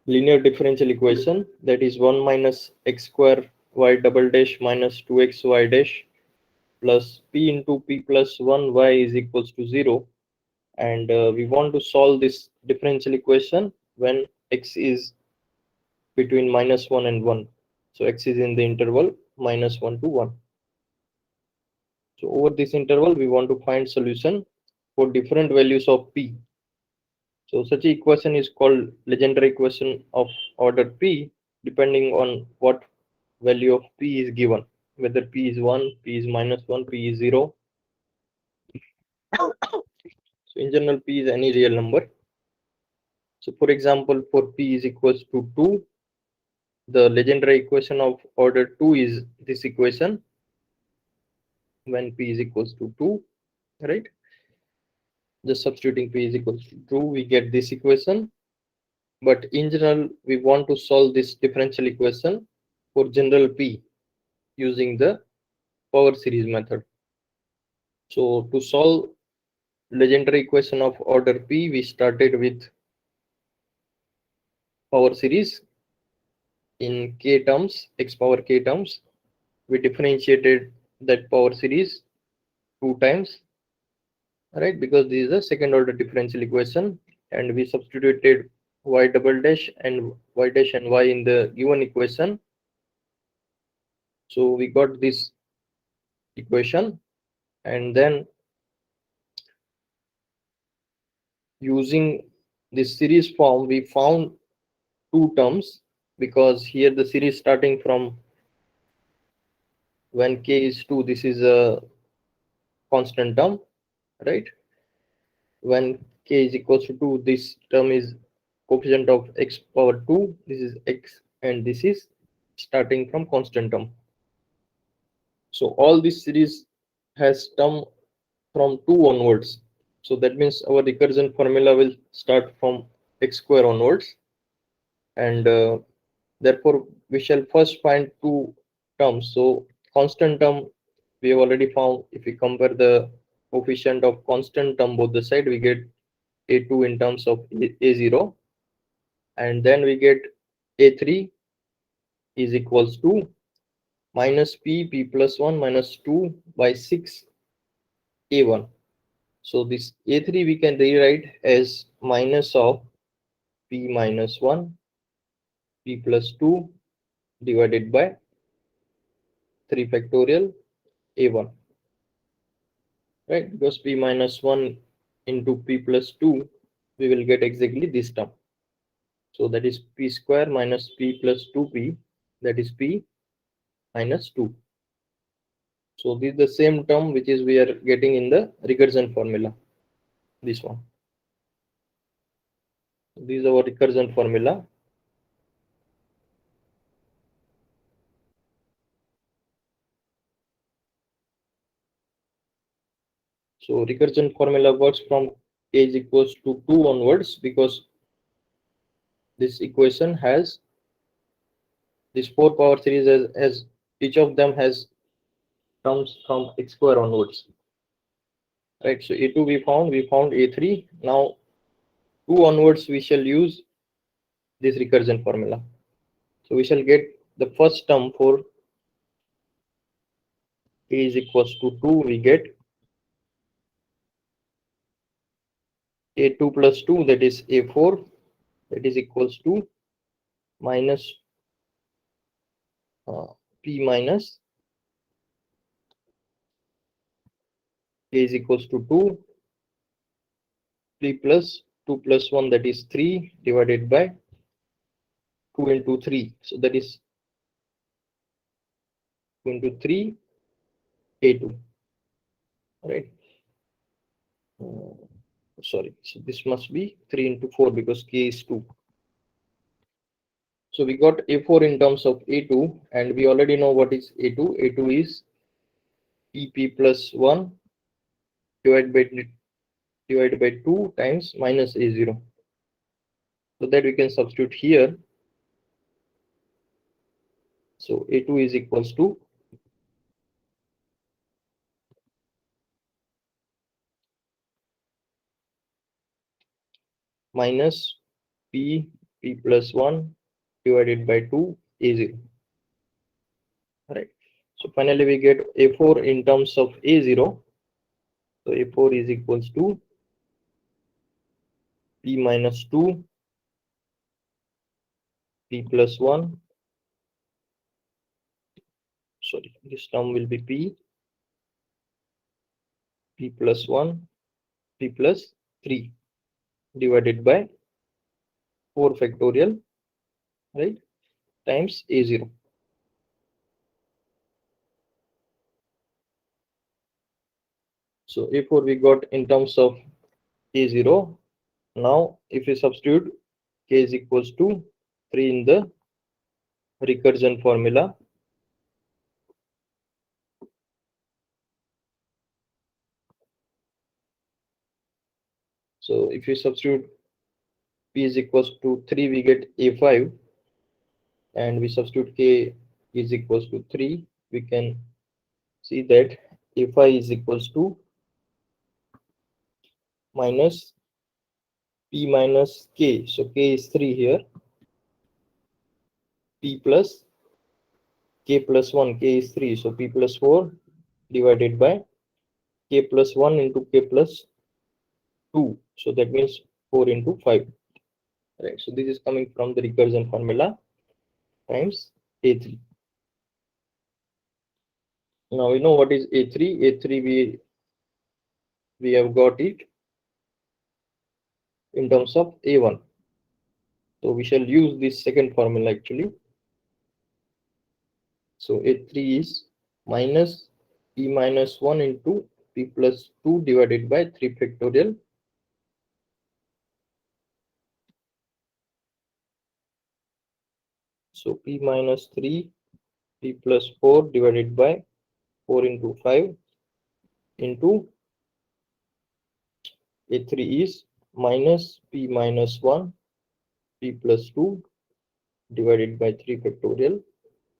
linear differential equation, that is 1 minus x square y double dash minus 2xy dash plus p into p plus 1y is equals to 0. And we want to solve this differential equation when x is between -1 and 1. So x is in the interval -1 to 1. So over this interval, we want to find solution for different values of p. So such equation is called Legendre equation of order p, depending on what value of p is given, whether p is 1, p is -1, p is 0. So in general, p is any real number. So for example, for p is equals to 2, the Legendre equation of order 2 is this equation when p is equals to 2, right? Just substituting p is equals to 2, we get this equation. But in general, we want to solve this differential equation for general p using the power series method. So to solve Legendre equation of order p, we started with power series in k terms, x power k terms. We differentiated that power series 2 times, right? Because this is a second order differential equation, and we substituted y double dash and y dash and y in the given equation. So we got this equation, and then using this series form, we found two terms, because here the series starting from when k is 2, this is a constant term, right? When k is equals to 2, this term is coefficient of x power 2, this is x, and this is starting from constant term. So all this series has term from 2 onwards. So that means our recursion formula will start from x square onwards, and therefore we shall first find two terms. So constant term we have already found. If we compare the coefficient of constant term both the side, we get a2 in terms of a0, and then we get a3 is equals to minus p plus 1 minus 2 by 6 a1. So this a3 we can rewrite as minus of p minus 1 p plus 2 divided by 3 factorial a1, right? Because p minus 1 into p plus 2, we will get exactly this term. So that is p square minus p plus 2p, that is p minus 2. So this is the same term which is we are getting in the recursion formula, this one. This is our recursion formula. So recursion formula works from k is equals to 2 onwards, because this equation has this 4 power series as each of them has terms from x square onwards, right? So a2 we found a3. Now 2 onwards we shall use this recursion formula. So we shall get the first term for k is equals to 2, we get a2 plus 2, that is a4, that is equals to minus p minus k is equals to 2, 3 plus 2 plus 1, that is 3 divided by 2 into 3. So that is 2 into 3 a2, right? Sorry, so this must be 3 into 4 because k is 2. So we got a4 in terms of a2, and we already know what is a2. a2 is pp plus 1 divided by 2 times minus a0. So that we can substitute here. So a2 is equals to minus p p plus 1 divided by 2 a0. Right. So finally we get a4 in terms of a0. So a4 is equals to p minus 2 p plus 1. Sorry, this term will be p plus 1 p plus 3 divided by 4 factorial, right, times a0. So a4 we got in terms of a0. Now if we substitute k is equals to 3 in the recursion formula, so if we substitute p is equals to 3, we get a5, and we substitute k is equals to 3, we can see that a5 is equals to minus p minus k. So k is 3 here, p plus k plus 1, k is 3, so p plus 4 divided by k plus 1 into k plus 2, so that means 4 into 5. Right, so this is coming from the recursion formula times a3. Now we know what is a3. A3 we have got it in terms of a1. So we shall use this second formula actually. So a3 is minus p minus 1 into p plus 2 divided by 3 factorial. So p minus 3 p plus 4 divided by 4 into 5 into a3 is minus p minus 1 p plus 2 divided by 3 factorial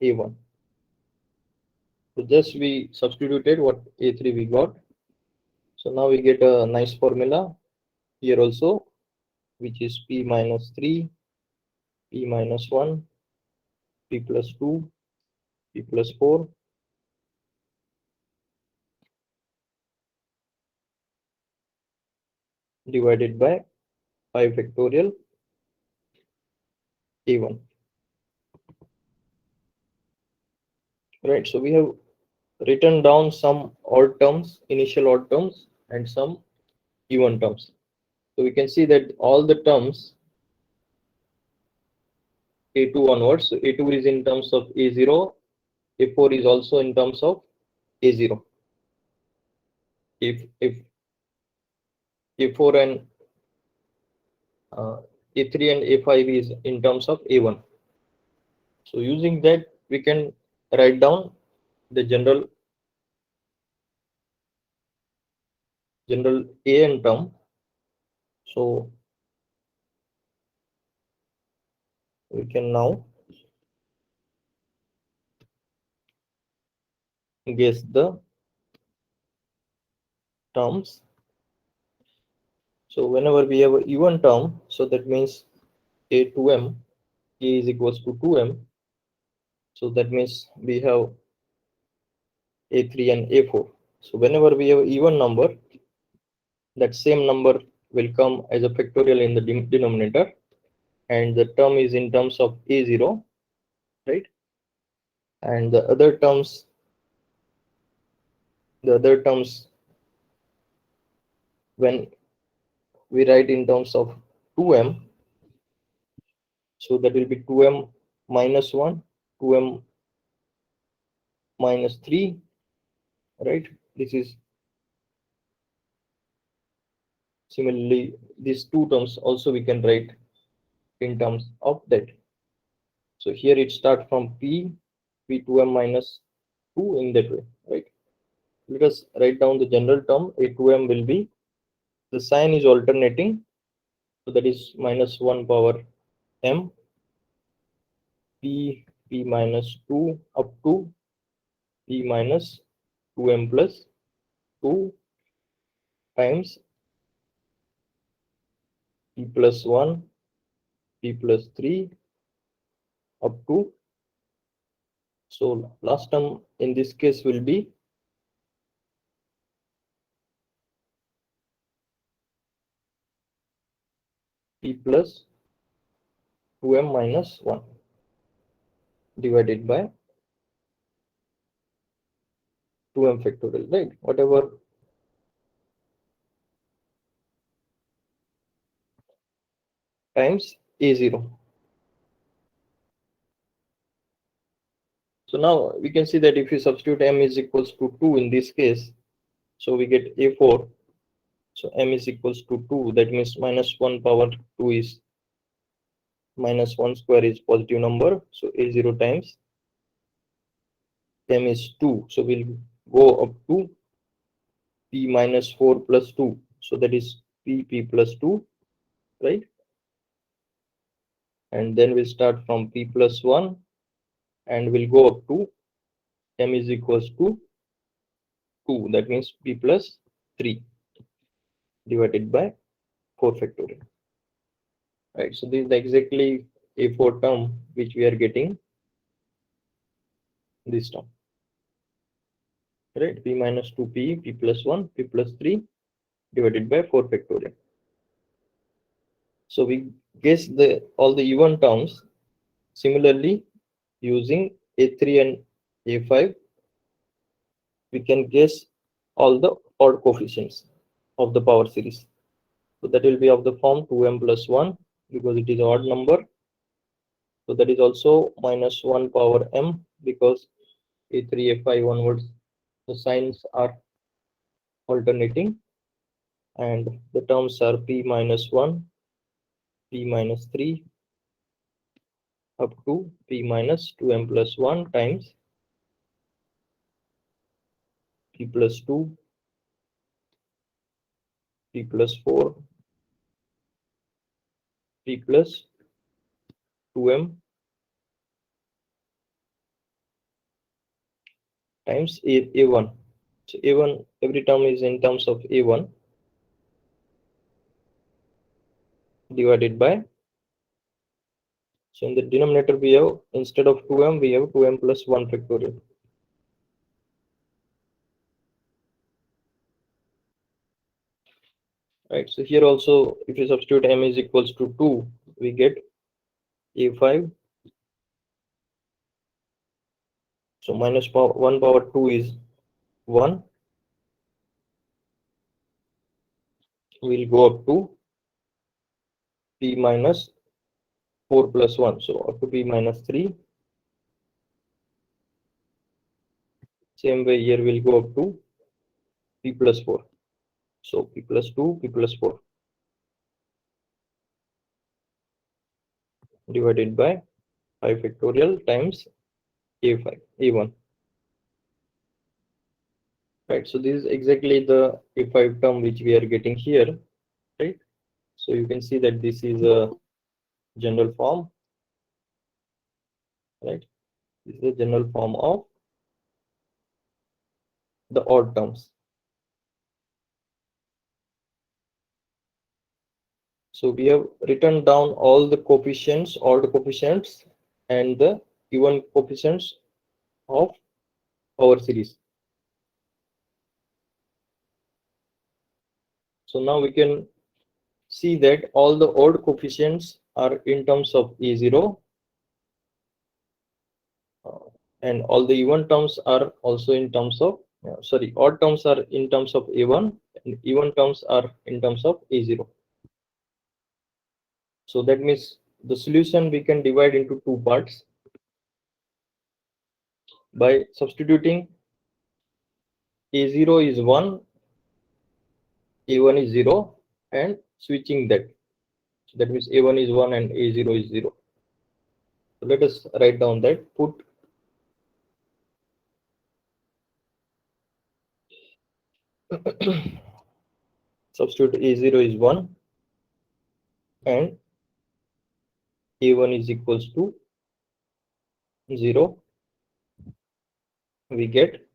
a1. So just we substituted what a3 we got. So now we get a nice formula here also, which is p minus 3 p minus 1 p plus 2 p plus 4 divided by 5 factorial a1. Right, so we have written down some odd terms, initial odd terms, and some even terms. So we can see that all the terms a2 onwards, so a2 is in terms of a0, a4 is also in terms of a0. If a4 and a3 and a5 is in terms of a1. So using that we can write down the general an term. So we can now guess the terms. So whenever we have an even term, so that means a2m, k is equals to 2m. So that means we have a3 and a4. So whenever we have an even number, that same number will come as a factorial in the denominator, and the term is in terms of a0, right? And the other terms when we write in terms of 2m, so that will be 2m minus 1, 2m minus 3, right? This is similarly, these two terms also we can write in terms of that. So here it starts from p2m minus 2 in that way, right? Let us write down the general term. A2m will be, the sign is alternating, so that is minus 1 power m p minus 2 up to p minus 2m plus 2 times p plus 1 p plus 3 up to, so last term in this case will be p plus 2m minus 1 divided by 2m factorial, right? Whatever times a0. So now we can see that if you substitute m is equals to 2 in this case, so we get a4. So m is equals to 2. That means minus 1 power 2 is minus 1 square is positive number. So a0 times m is 2. So we'll go up to p minus 4 plus 2. So that is p plus 2, right? And then we'll start from p plus 1 and we'll go up to m is equals to 2. That means p plus 3 divided by 4 factorial. Right. So this is exactly a4 term which we are getting this term. Right. P minus 2p, p plus 1, p plus 3 divided by 4 factorial. So we guess all the even terms. Similarly, using a3 and a5, we can guess all the odd coefficients of the power series. So that will be of the form 2m plus 1 because it is odd number. So that is also minus 1 power m because a3, a5 onwards the signs are alternating and the terms are p minus 1, p minus 3 up to p minus 2m plus 1 times p plus 2, p plus 4, p plus 2m times a1. So a1, every term is in terms of a1 divided by, so in the denominator we have, instead of 2m we have 2m plus 1 factorial. Right, so here also if you substitute m is equals to 2, we get a5. So minus 1 power 2 is 1. We'll go up to p minus 4 plus 1. So up to p minus 3. Same way here we'll go up to p plus 4. So p plus 2, p plus 4 divided by 5 factorial times a5, a1. Right, so this is exactly the a5 term which we are getting here, right? So you can see that this is a general form, right? This is the general form of the odd terms. So we have written down all the coefficients, odd coefficients, and the even coefficients of our series. So now we can see that all the odd coefficients are in terms of a0, and all the even terms are also in terms of, odd terms are in terms of a1 and even terms are in terms of a0. So that means the solution we can divide into two parts by substituting a0 is 1, a1 is 0, and switching that. That means a1 is 1 and a0 is 0. So let us write down that. Put substitute a0 is 1 and a1 is equals to 0. We get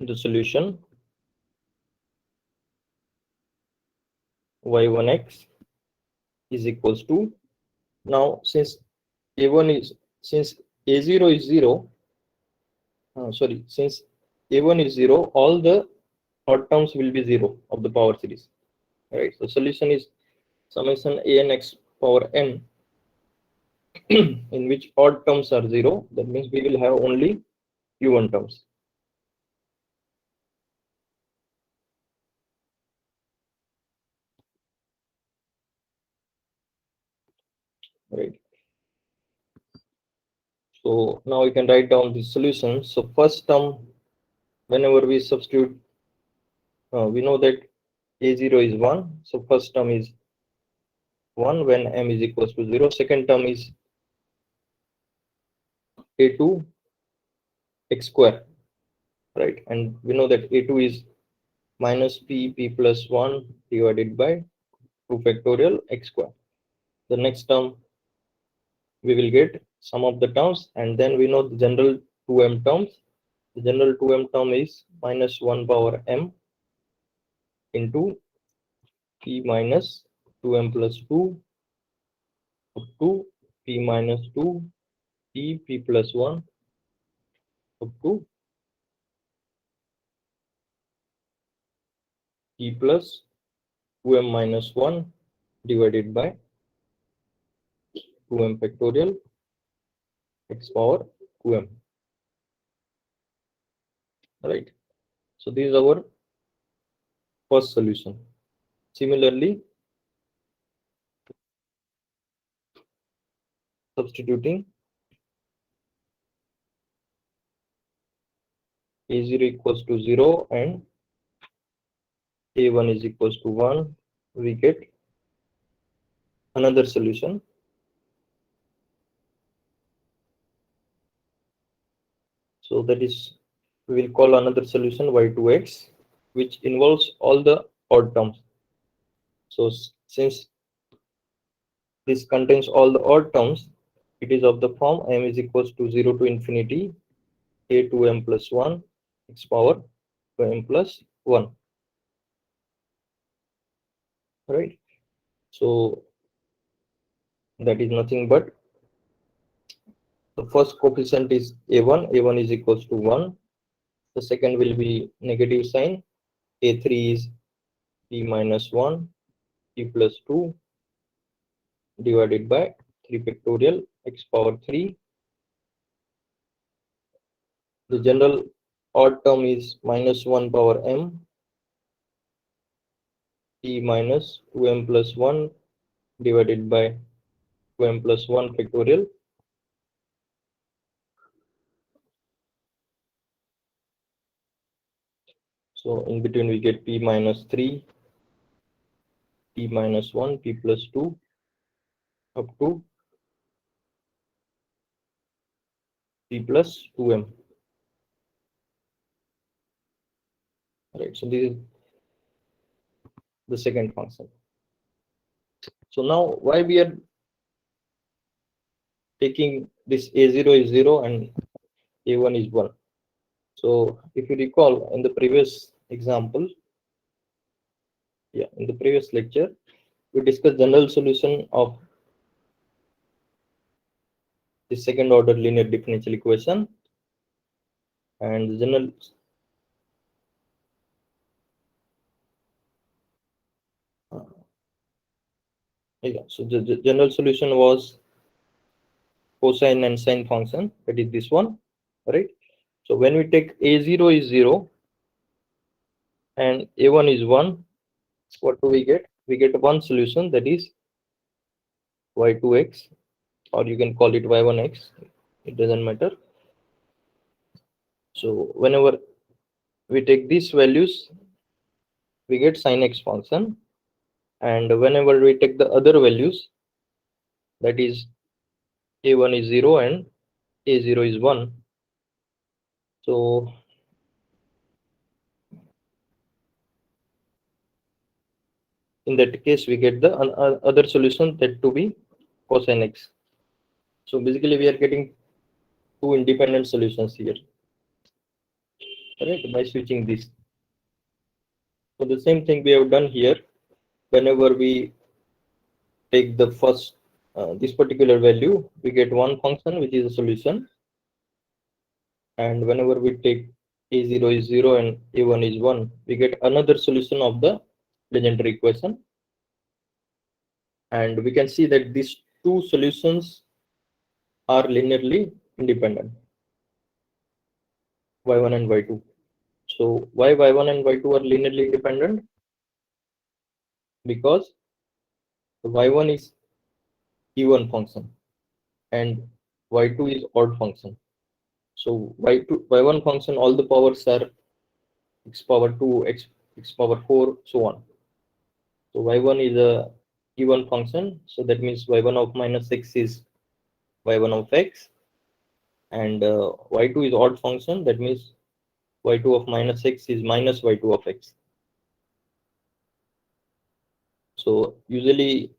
the solution y1x is equals to, now since a1 is, since a0 is 0, since a1 is 0, all the odd terms will be 0 of the power series, right? So solution is summation a(n)x power n in which odd terms are 0. That means we will have only even terms. Right. So now we can write down the solution. So first term, whenever we substitute, we know that a0 is 1. So first term is 1 when m is equals to 0. Second term is a2 x square, right? And we know that a2 is minus p plus 1 divided by 2 factorial x square. The next term we will get sum of the terms, and then we know the general 2m terms. The general 2m term is minus 1 power m into p minus 2m plus 2 up to p minus 2 p plus 1 up to p plus 2m minus 1 divided by 2m factorial x power 2m. Right. So this is our first solution. Similarly, substituting a0 equals to 0 and a1 is equals to 1, we get another solution. So that is, we will call another solution y2x, which involves all the odd terms. So since this contains all the odd terms, it is of the form m is equals to 0 to infinity a to m plus 1 x power to m plus 1. Right. So that is nothing but the first coefficient is a1 is equals to 1. The second will be negative sign, a3 is p minus 1 p plus 2 divided by 3 factorial x power 3. The general odd term is minus 1 power m p minus 2m plus 1 divided by 2m plus 1 factorial. So in between we get p minus 3, p minus 1, p plus 2 up to p plus 2m. Right. So this is the second function. So now why we are taking this a0 is 0 and a1 is 1. So if you recall in the previous example, in the previous lecture, we discussed general solution of the second order linear differential equation, and the general so the general solution was cosine and sine function, that is this one, right? So when we take a0 is 0 and a1 is 1, what do we get? We get one solution, that is y2x, or you can call it y1x, it doesn't matter. So whenever we take these values, we get sin x function, and whenever we take the other values, that is a1 is 0 and a0 is 1, so in that case we get the other solution, that to be cosine x. So basically we are getting two independent solutions here, right, by switching this. So the same thing we have done here. whenever we take the first this particular value, we get one function which is a solution, and whenever we take a0 is 0 and a1 is 1, we get another solution of the Legendre equation. And we can see that these two solutions are linearly independent, y1 and y2. So why y1 and y2 are linearly independent? Because y1 is even function and y2 is odd function. So y1 function, all the powers are x power 2, x power 4, so on. So y1 is a even function, so that means y1 of minus x is y1 of x, and y2 is odd function, that means y2 of minus x is minus y2 of x. So usually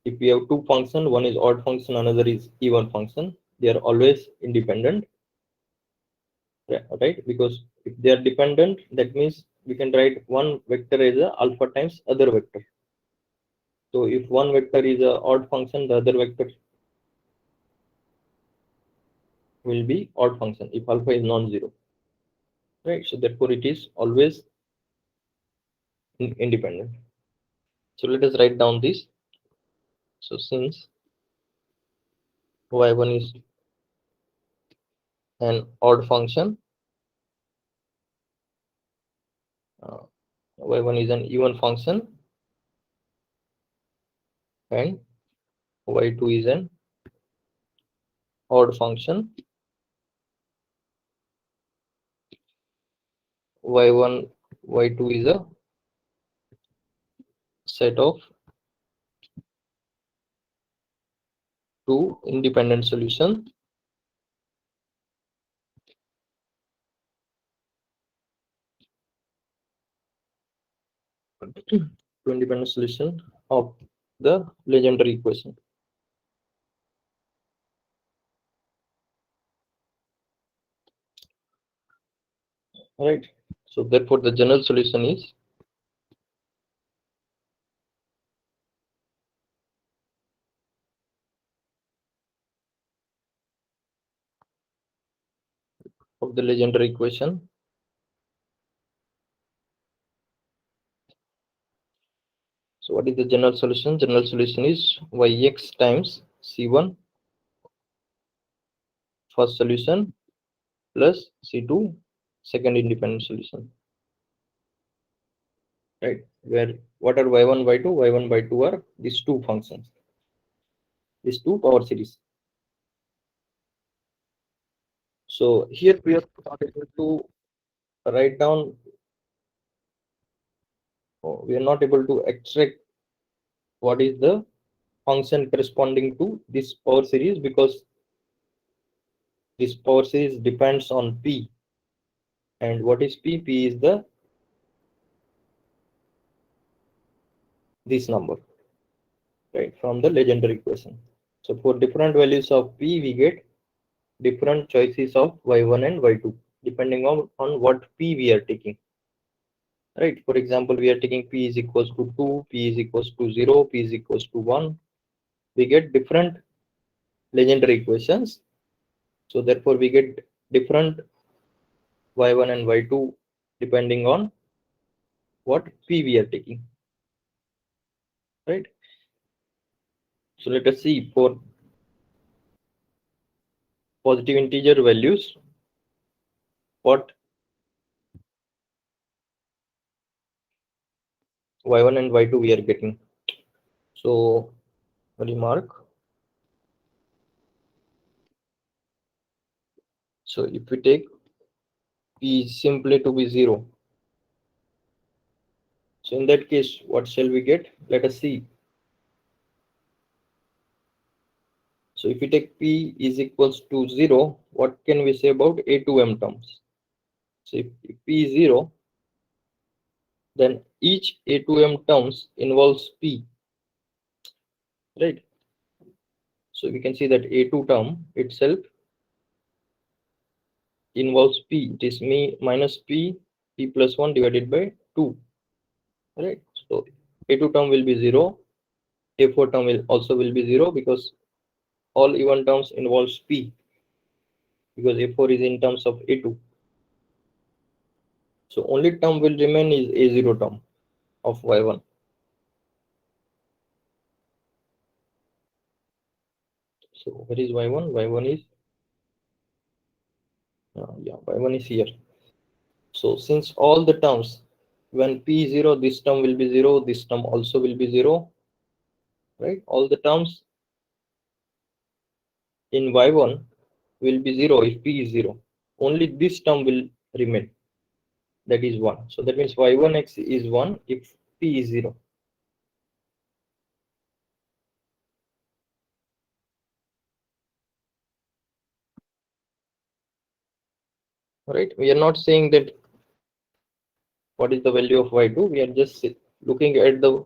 if we have two functions, one is odd function, another is even function, they are always independent, right? Because if they are dependent, that means we can write one vector as a alpha times other vector. So if one vector is a odd function, the other vector will be odd function if alpha is non-zero, right? So therefore it is always independent. So let us write down this. So since y1 is an odd function, uh, y1 is an even function, and y2 is an odd function, y1 y2 is a set of two independent solutions two independent solution of the Legendre equation. Right. So therefore the general solution is of the Legendre equation. So what is the general solution? General solution is yx times c1 first solution plus c2 second independent solution. Right. Where what are y1, y2? y1, y2 are these two functions, these two power series. So here we are not able to write down, we are not able to extract what is the function corresponding to this power series, because this power series depends on p. And what is p? P is the this number, right, from the Legendre equation. So for different values of p, we get different choices of y1 and y2 depending on what p we are taking. Right. For example, we are taking p is equals to 2, p is equals to 0, p is equals to 1. We get different Legendre equations. So therefore we get different y1 and y2 depending on what p we are taking. Right. So let us see for positive integer values what y1 and y2 we are getting. So remark. So if we take p is simply to be 0. So in that case, what shall we get? Let us see. So if we take p is equals to 0, what can we say about a2m terms? So if p is 0, then each a2m terms involves p, right? So we can see that a2 term itself involves p. It is minus p plus 1 divided by 2, right? So A2 term will be 0, A4 term will also be 0, because all even terms involves P, because A4 is in terms of A2. So only term will remain is A0 term of Y1. So where is Y1? Y1 is Y1 is here. So since all the terms, when P is 0, this term will be 0, this term also will be 0, right? All the terms in Y1 will be 0 if P is 0. Only this term will remain, that is 1. So that means Y1x is 1 if P is 0. Right? We are not saying that what is the value of Y2. We are just looking at the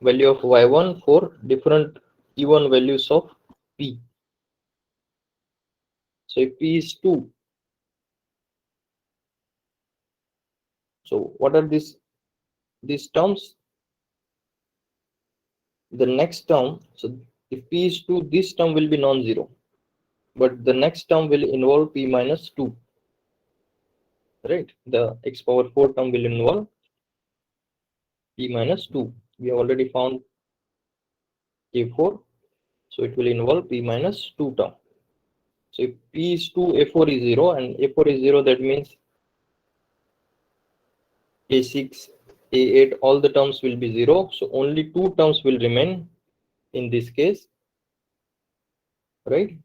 value of Y1 for different even values of P. So if P is 2, so what are these terms? The next term, so if P is 2, this term will be non-zero, but the next term will involve P minus 2, right? The x power 4 term will involve P minus 2. We have already found A4, so it will involve P minus 2 term. So if P is 2, A4 is 0, and A4 is 0, that means A6, A8, all the terms will be 0. So only 2 terms will remain in this case, right?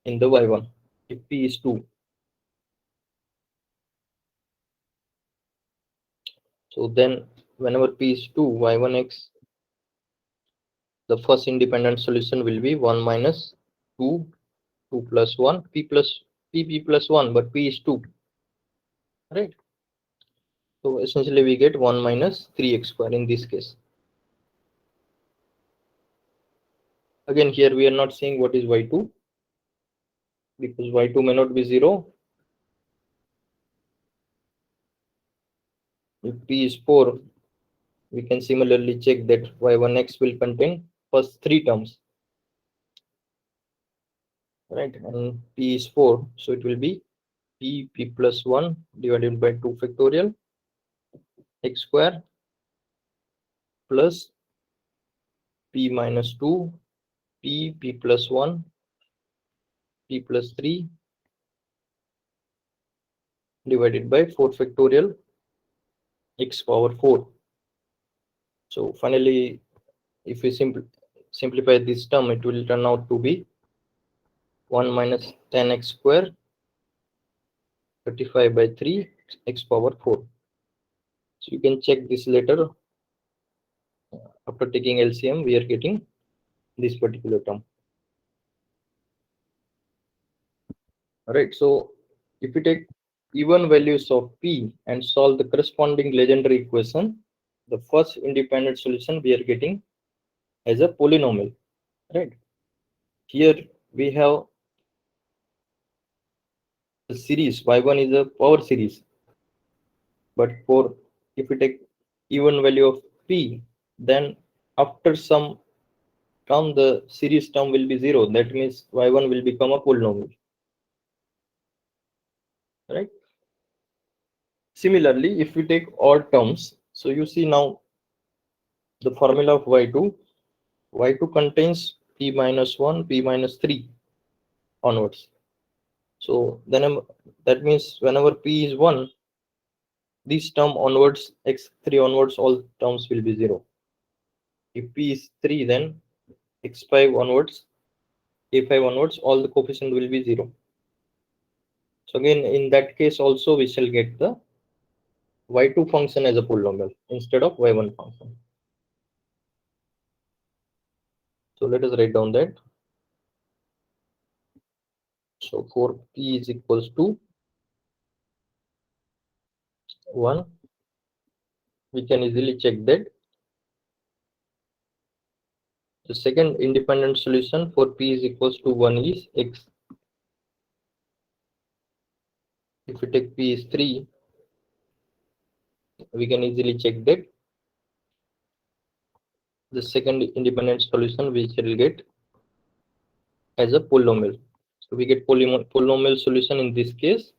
In the Y1, if P is 2. So then whenever P is 2, Y1x, the first independent solution will be 1 minus 2, 2 plus 1, P plus 1, but P is 2, right? So essentially we get 1 minus 3x square in this case. Again, here we are not saying what is Y2, because Y2 may not be 0. If P is 4, we can similarly check that Y1x will contain first 3 terms, right? And P is 4, so it will be P plus 1 divided by 2 factorial x square plus P minus 2, P plus 1, P plus 3 divided by 4 factorial x power 4. So finally, if we simplify this term, it will turn out to be 1 minus 10x square 35 by 3 x power 4. So you can check this later. After taking LCM, we are getting this particular term. Alright, so if we take even values of P and solve the corresponding Legendre equation, the first independent solution we are getting as a polynomial, right? Here we have the series, Y1 is a power series, but for if we take even value of P, then after some term the series term will be 0, that means Y1 will become a polynomial, right? Similarly, if we take odd terms, so you see now the formula of Y2 contains P minus 1, P minus 3 onwards. So then that means whenever P is 1, this term onwards, x3 onwards, all terms will be 0. If P is 3, then x5 onwards, a5 onwards, all the coefficient will be 0. So again, in that case also we shall get the Y2 function as a polynomial instead of Y1 function. So let us write down that. So for P is equals to 1, we can easily check that the second independent solution for P is equals to 1 is x. If we take P is 3, we can easily check that the second independent solution which will get as a polynomial. So we get polynomial solution in this case.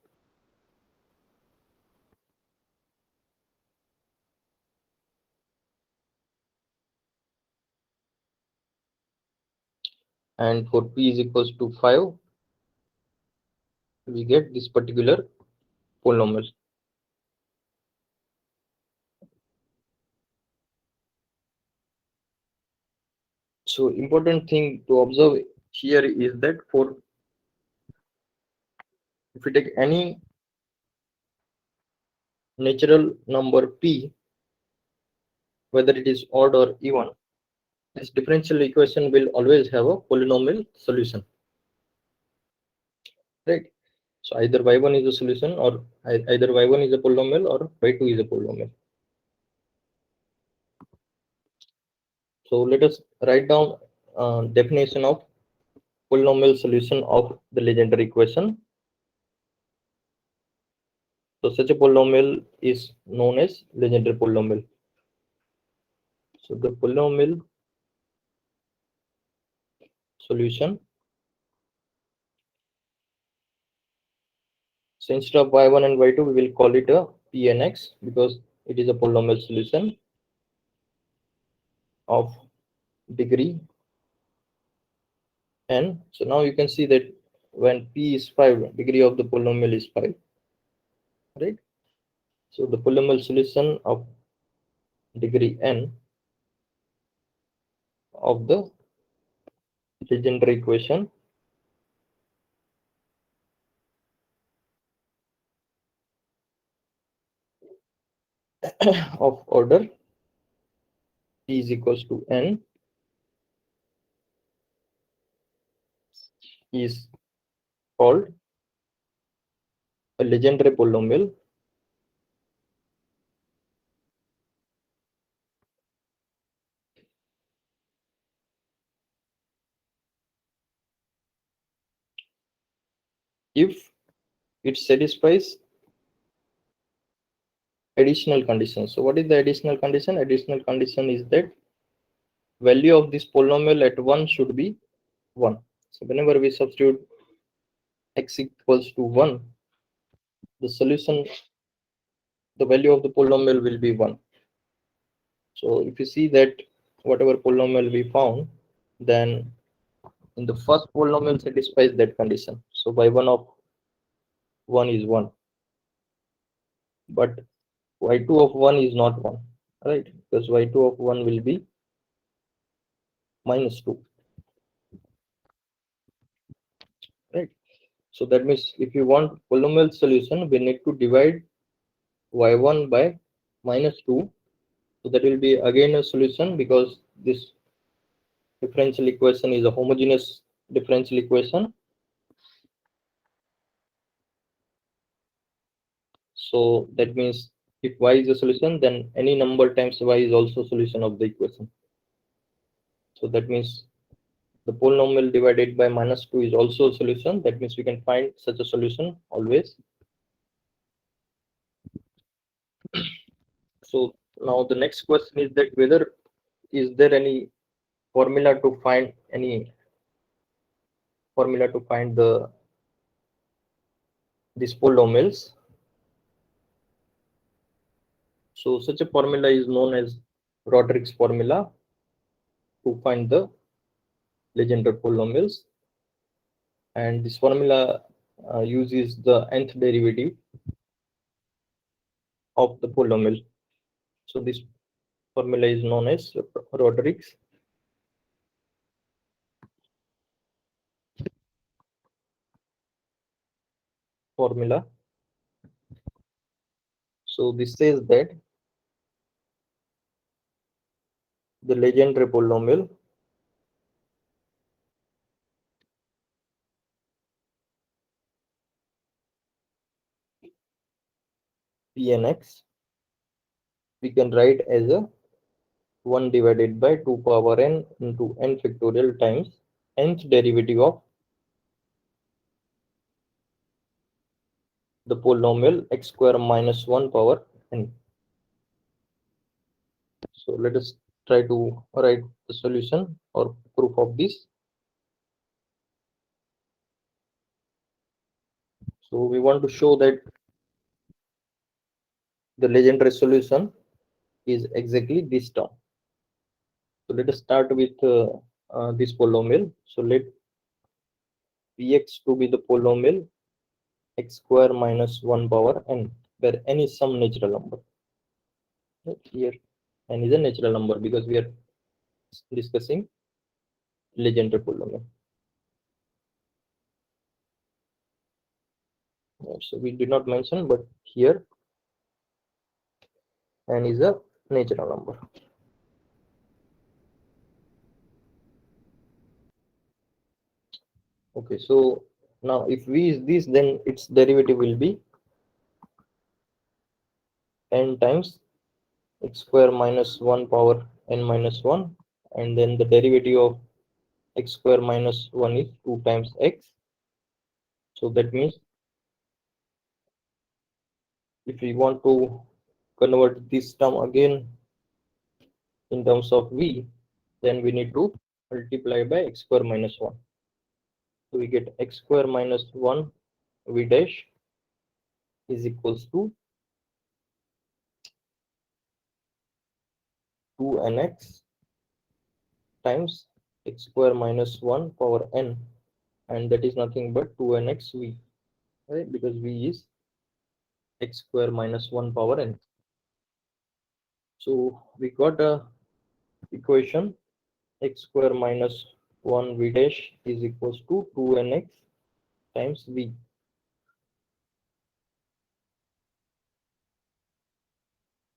And for p is equals to 5, we get this particular polynomial. So important thing to observe here is that for if we take any natural number p, whether it is odd or even, this differential equation will always have a polynomial solution, right? So either y1 is a solution, or either y1 is a polynomial or y2 is a polynomial. So let us write down definition of polynomial solution of the Legendre equation. So such a polynomial is known as Legendre polynomial. So the polynomial solution. So instead of y1 and y2, we will call it a Pnx because it is a polynomial solution of degree n. So now you can see that when p is 5, degree of the polynomial is 5, right? So the polynomial solution of degree n of the Legendre equation of order p is equals to n is called a Legendre polynomial if it satisfies additional conditions. So what is the additional condition? Additional condition is that value of this polynomial at 1 should be 1. So whenever we substitute x equals to 1, the solution, the value of the polynomial will be 1. So if you see that whatever polynomial we found, then in the first polynomial satisfies that condition. So y1 of 1 is 1, but y2 of 1 is not 1, right? Because y2 of 1 will be minus 2, right? So that means if you want polynomial solution, we need to divide y1 by minus 2. So that will be again a solution because this differential equation is a homogeneous differential equation. So that means if y is a solution, then any number times y is also solution of the equation. So that means the polynomial divided by minus 2 is also a solution. That means we can find such a solution always. So now the next question is that whether is there any formula to find the these polynomials. So such a formula is known as Rodrigues formula to find the Legendre polynomials, and this formula uses the nth derivative of the polynomial. So this formula is known as Rodrigues formula. So this says that the Legendre polynomial Pnx we can write as a 1 divided by 2 power n into n factorial times nth derivative of the polynomial x square minus 1 power n. So let us try to write the solution or proof of this. So we want to show that the Legendre solution is exactly this term. So let us start with this polynomial. So let Px to be the polynomial x square minus 1 power n, where n is some natural number. Right? Here n is a natural number because we are discussing Legendre polynomial. Right, so we did not mention, but here n is a natural number. Okay, so now if v is this, then its derivative will be n times x square minus 1 power n minus 1, and then the derivative of x square minus 1 is 2 times x. So that means if we want to convert this term again in terms of v, then we need to multiply by x square minus 1. So we get x square minus 1 v dash is equals to 2nx times x square minus 1 power n, and that is nothing but 2nx v, right? Because v is x square minus 1 power n. So we got a equation x square minus 1 v dash is equals to 2nx times v.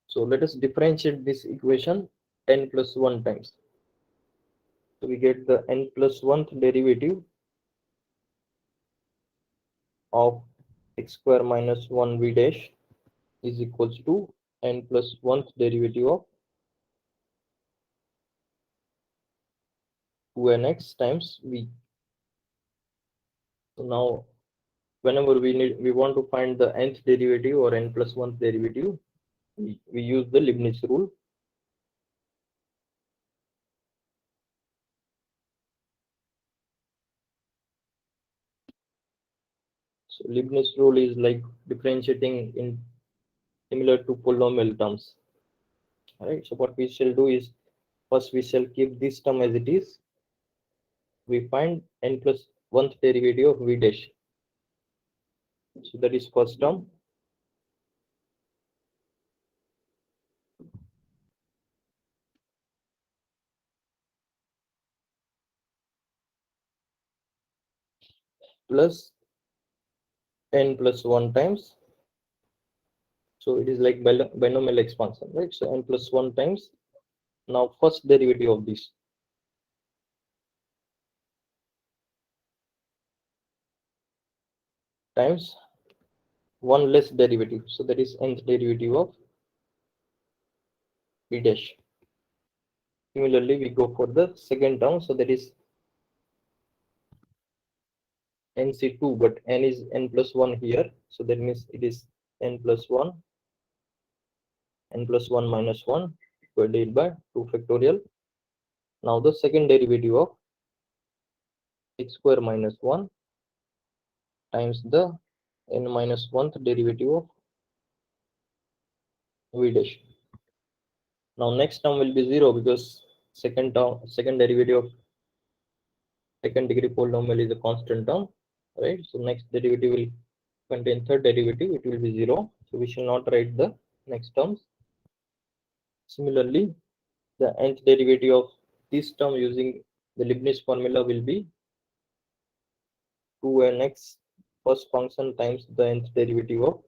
So let us differentiate this equation n plus 1 times. So we get the n plus 1th derivative of x square minus 1 v dash is equals to n plus 1th derivative of 2nx times v. So now whenever we want to find the nth derivative or n plus 1th derivative, we use the Leibniz rule. So Leibniz rule is like differentiating in similar to polynomial terms. Alright, so what we shall do is first we shall keep this term as it is. We find n plus 1th derivative of v dash. So that is first term. Plus n plus 1 times. So it is like binomial expansion, right? So n plus 1 times. Now first derivative of this times one less derivative. So that is nth derivative of v dash. Similarly, we go for the second term. So that is nc2, but n is n plus 1 here. So that means it is n plus 1, n plus 1 minus 1 divided by 2 factorial. Now the second derivative of x square minus 1 times the n minus 1th derivative of v dash. Now next term will be 0 because second derivative of second degree polynomial is a constant term, right? So next derivative will contain third derivative, it will be 0. So we shall not write the next terms. Similarly, the nth derivative of this term using the Leibniz formula will be 2nx first function times the nth derivative of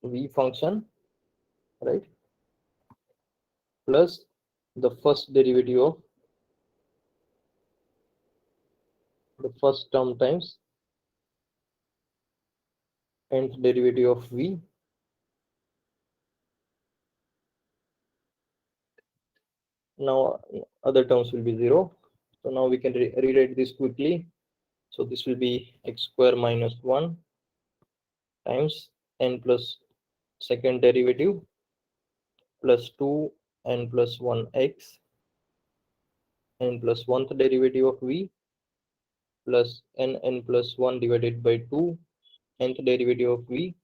v function, right? Plus the first derivative of the first term times nth derivative of v. Now other terms will be 0. So now we can rewrite this quickly. So this will be x square minus 1 times n plus second derivative plus 2n plus 1x n plus 1th derivative of v plus n plus 1 divided by 2 nth derivative of v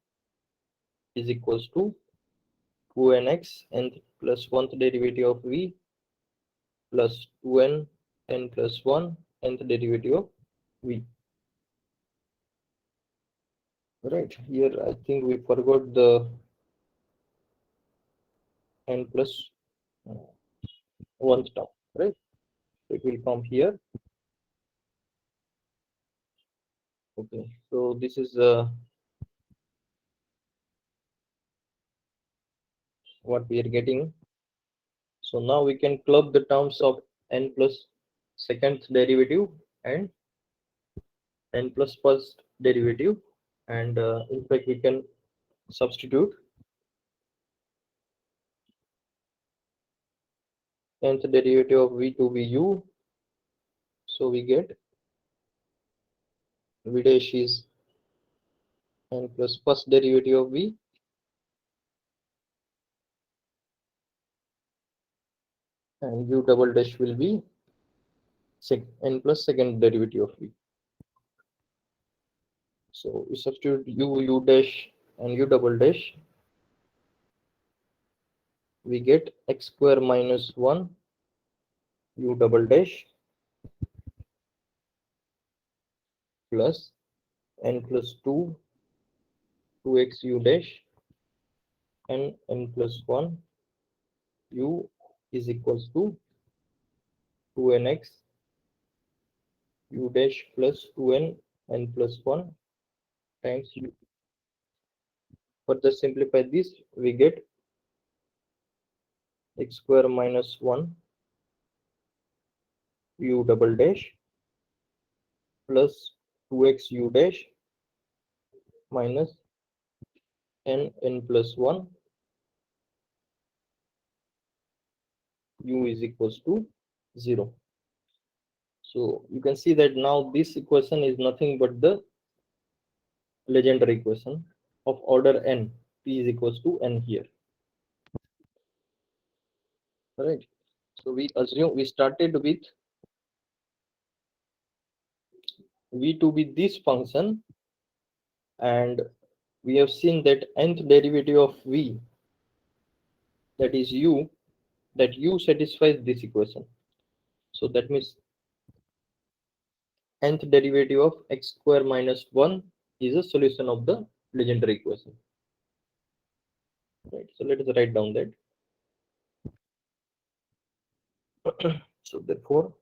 is equals to 2nx nth plus 1th derivative of v plus 2n n plus 1 nth derivative of v. Right, here I think we forgot the n plus 1th term, right? So it will come here. Okay, so this is what we are getting. So now we can club the terms of n plus second derivative and n plus first derivative, and in fact we can substitute nth derivative of v to be u. So we get v dash is n plus first derivative of v and u double dash will be n plus second derivative of v. So we substitute u dash and u double dash. We get x square minus 1 u double dash plus n plus 2 2x u dash and n plus 1 u is equals to 2nx u dash plus 2n n plus 1 times u. Further simplify this, we get x square minus 1 u double dash plus 2x u dash minus n plus 1 u is equals to 0. So you can see that now this equation is nothing but the Legendre equation of order n. P is equals to n here. Right. So we assume we started with v to be this function, and we have seen that nth derivative of v, that is u, that u satisfies this equation. So that means nth derivative of x square minus 1 is a solution of the Legendre equation. Right. So let us write down that. So therefore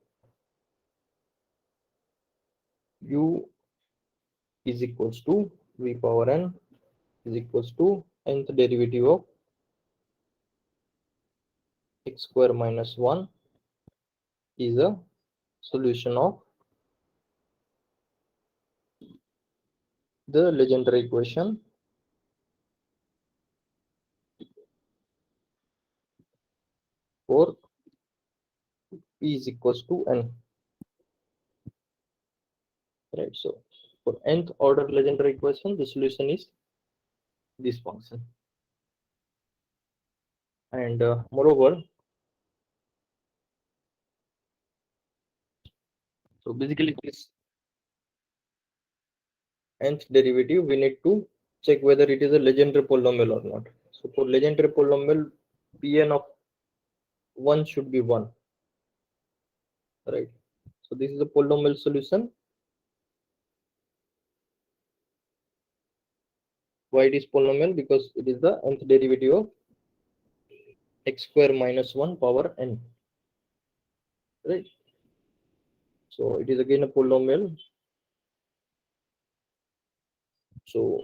u is equals to v power n is equals to nth derivative of x square minus 1 is a solution of the Legendre equation for p is equals to n. Right. So for nth order Legendre equation, the solution is this function. And moreover, so basically this nth derivative, we need to check whether it is a Legendre polynomial or not. So for Legendre polynomial, Pn of 1 should be 1. Right. So this is a polynomial solution. Why it is polynomial? Because it is the nth derivative of x square minus 1 power n. Right. So it is again a polynomial. So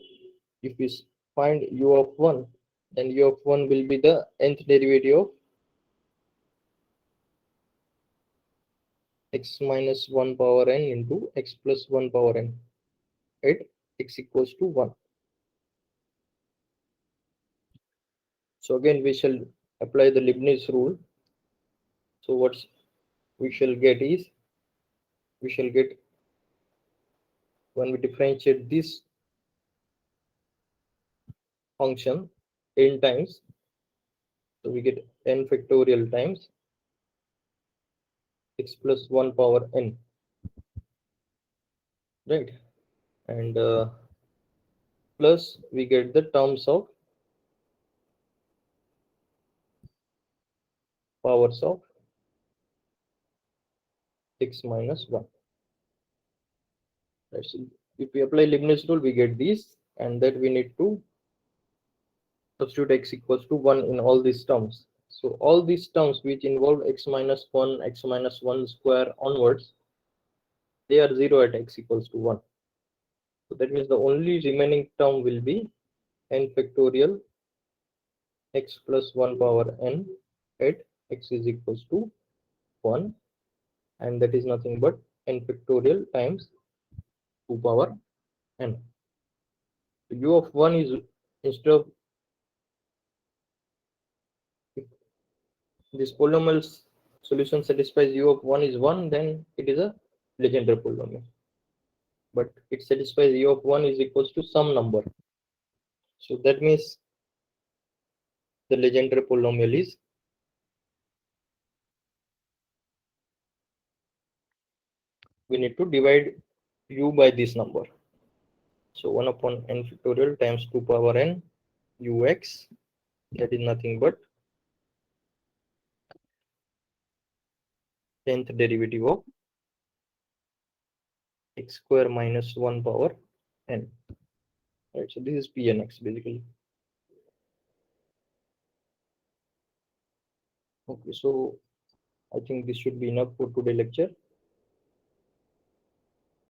if we find u of 1, then u of 1 will be the nth derivative of x minus 1 power n into x plus 1 power n at x equals to 1. So again we shall apply the Leibniz rule. So what we shall get is, we shall get, when we differentiate this function, n times. So we get n factorial times x plus 1 power n, right? And plus we get the terms of powers of x minus 1. Right? So if we apply Leibniz rule, we get these, and that we need to substitute x equals to 1 in all these terms. So all these terms which involve x minus 1, x minus 1 square onwards, they are 0 at x equals to 1. So that means the only remaining term will be n factorial x plus 1 power n at x is equals to 1, and that is nothing but n factorial times 2 power n. So u of 1 is, instead of this polynomial solution satisfies u of 1 is 1, then it is a Legendre polynomial. But it satisfies u of 1 is equals to some number. So that means the Legendre polynomial is we need to divide u by this number. So 1 upon n factorial times 2 power n ux, that is nothing but 10th derivative of x square minus 1 power n. Right, so this is pnx basically. Okay, so I think this should be enough for today's lecture.